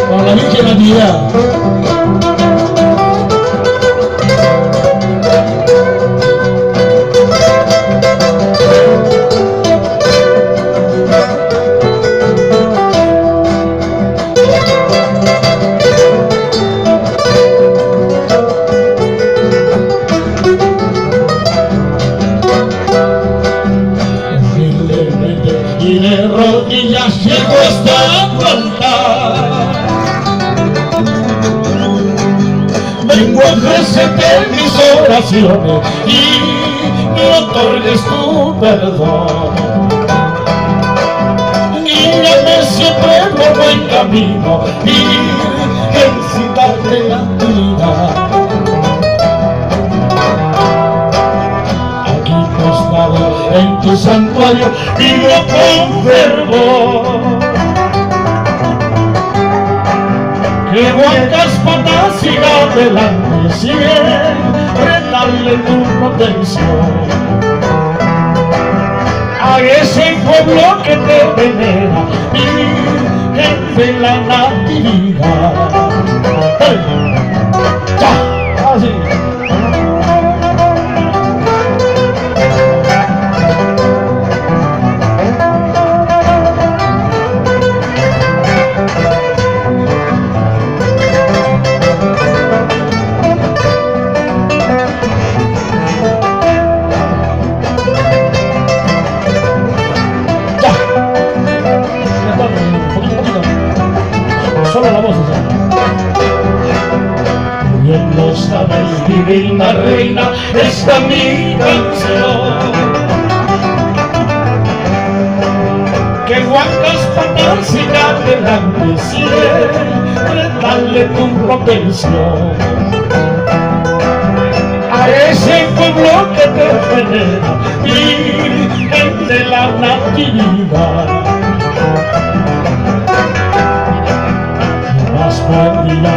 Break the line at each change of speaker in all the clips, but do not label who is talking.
Con la Virgen Natividad. Y de rodillas llego hasta tu altar. Vengo a ofrecerte mis oraciones y me otorgues tu perdón. Guíame siempre por buen camino, Virgencita de la vida. En tu santuario vivo con fervor. Que Huancas Patas siga adelante, siempre darle tu protección a ese pueblo que te venera, Virgen de la Natividad. ¡Hey! ¡Ya! ¡Así! Solo la voz, bien lo sabes, divina reina, esta mi canción. Que Huancas Patas siga adelante, siempre dale tu protección a ese pueblo que te venera, Virgen de la Natividad. Podría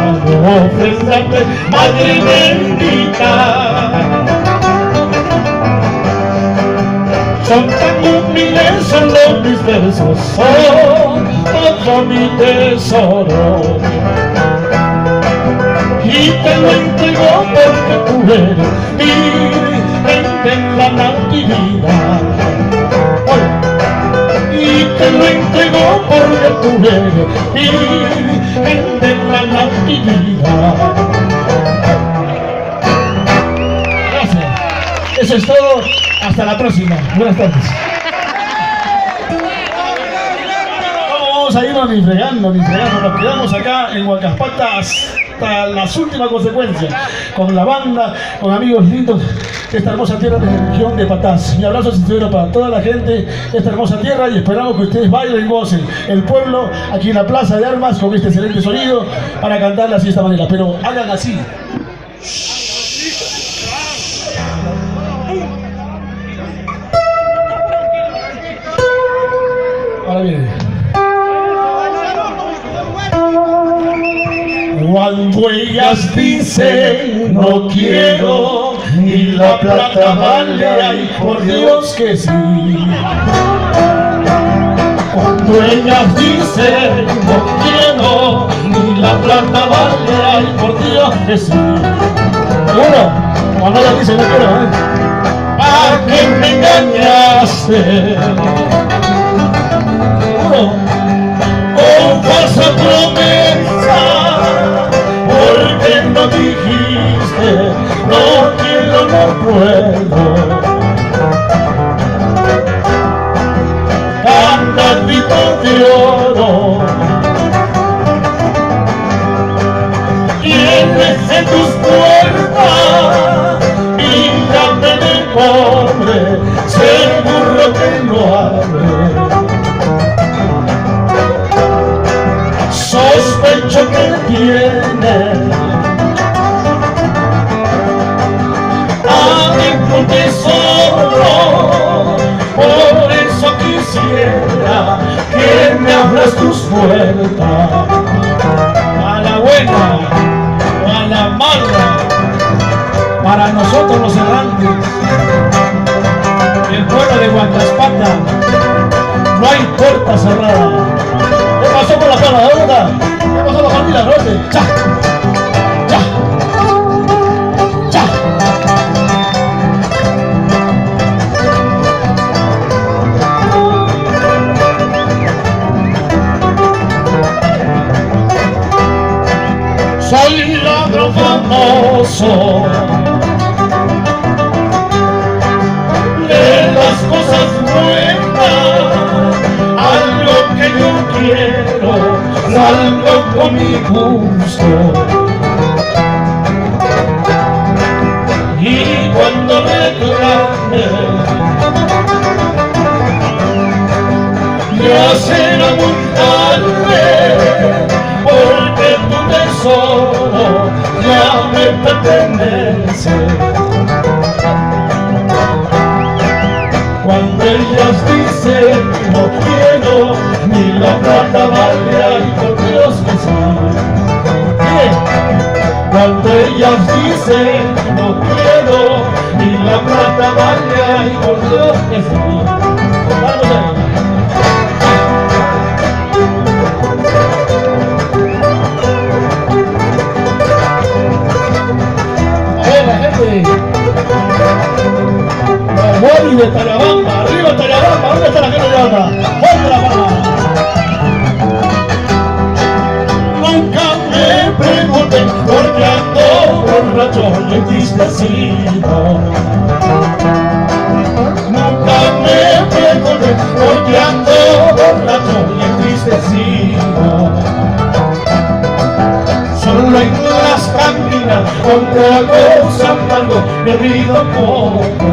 ofrendarte, Madre bendita. Son tan humildes, son los mis versos, son todo mi tesoro. Y te lo entrego porque tú eres Virgen de la Natividad. Y te lo entrego porque tú eres Virgen de la Natividad. Gracias. Eso es todo. Hasta la próxima. Buenas tardes. No vamos a irnos ni fregando, ni fregando. Nos quedamos acá en Huancas Patas hasta las últimas consecuencias. Con la banda, con amigos lindos de esta hermosa tierra de la región de Patas. Mi abrazo sincero para toda la gente de esta hermosa tierra y esperamos que ustedes bailen y gocen el pueblo aquí en la Plaza de Armas con este excelente sonido para cantarle así de esta manera. Pero hagan así. Ahora viene. Cuando ellas dicen no quiero, ni la plata vale, ay por Dios que sí. Cuando ellas dicen no quiero, ni la plata vale, ay por Dios que sí. Uno, cuando ellas dicen no quiero, ¿a qué me engañaste? Uno, con falsa promesa, porque no dijiste no quiero, no puedo. Candadito de oro tienes en tus puertas, y dame de pobre, seguro que no abre. tiene. Adentro un tesoro, por eso quisiera que me abras tus puertas. A la buena o a la mala, para nosotros los errantes, el pueblo de Huancaspata, no hay puerta cerrada. ¿Qué pasó con la palma? ¿Dónde está? ¿Qué pasó con la familia? ¿Dónde? ¡Cha! ¡Cha! ¡Cha! Soy ladrón famoso de las cosas buenas, algo que yo quiero, salgo con mi gusto. Y cuando reclame, ya será muy tarde, porque tu tesoro ya me pertenece. Cuando ellas dicen no quiero, ni la plata vale, ay por Dios que sí. Cuando ellas dicen no quiero, ni la plata vale, ay por Dios que sí. Vamos a ver. Boli de Tarabamba, arriba Tarabamba, ¿dónde está la gente de Tarabamba? ¡Fuerte la palma! Nunca me pregunten por qué ando borracho y entristecido. Nunca me pregunten por qué ando borracho y entristecido. Solo en las cantinas con tragos amargos bebido poco.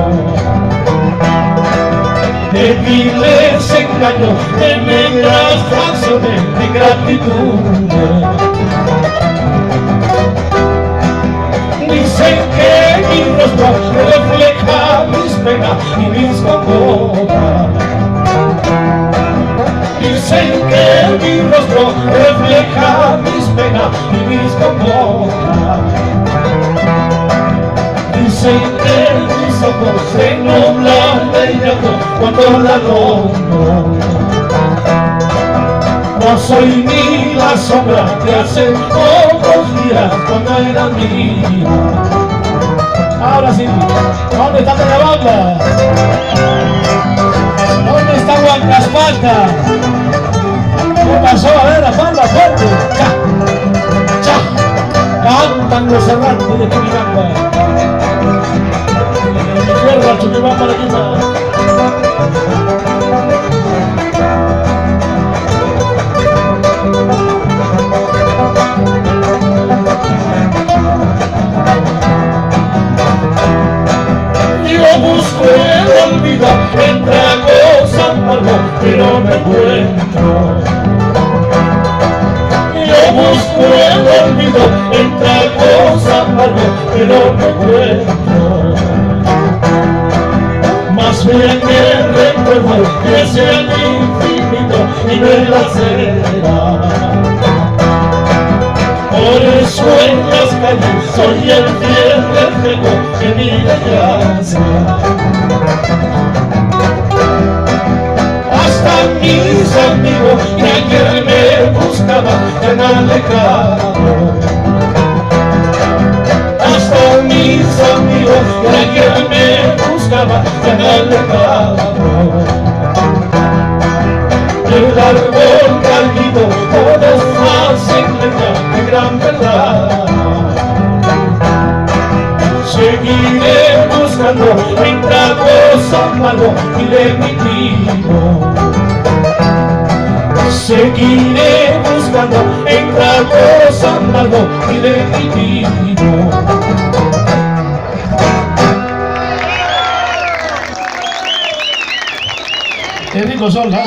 De viles engaños, de negras canciones de gratitud. Dicen que mi rostro refleja mis penas y mis congojas. Dicen que mi rostro refleja mis penas y mis congojas. Dicen que mis ojos se nublan de llanto cuando la nombro. No soy ni la sombra que hace pocos días cuando era mía. Ahora sí, ¿dónde está Tarabamba? ¿Dónde está Huancaspata? ¿Qué pasó? A ver, la palma fuerte. ¡Cha! ¡Cha! Cantan los errantes de Chuquibamba. Tierra, Chuquibamba, la quinta. Yo busco el olvido en tragos amargos, pero no encuentro. Yo busco el olvido en tragos amargos, pero no encuentro. Más bien el recuerdo que sea el infinito y no en la cera. Por eso en las calles soy el fiel reflejo de mi desgracia. Hasta mis amigos que ayer me buscaban se han alejado. Hasta mis amigos que ayer me buscaban se han alejado. El árbol caído todos hacen leña de gran verdad. Seguiré buscando en tragos amargos y lenitivo. Seguiré buscando en tragos amargos y lenitivo. Qué ricos son, ¿no?